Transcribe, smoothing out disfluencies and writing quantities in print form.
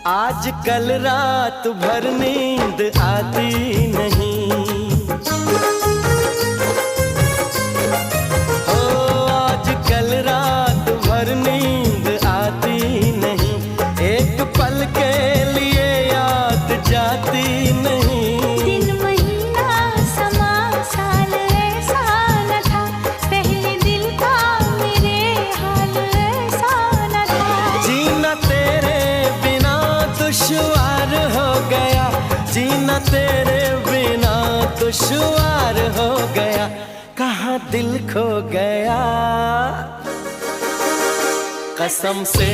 आज कल रात भर नींद आती नहीं, ओ आज कल रात भर नींद आती नहीं, एक पल के लिए याद जाती नहीं। दिन महीना समा साल ऐसा न था, पहले दिल का मेरे हाल ऐसा न था। जीना तेरे बिना दुश्वार हो गया, जीना तेरे बिना दुश्वार हो गया, कहाँ दिल खो गया। कसम से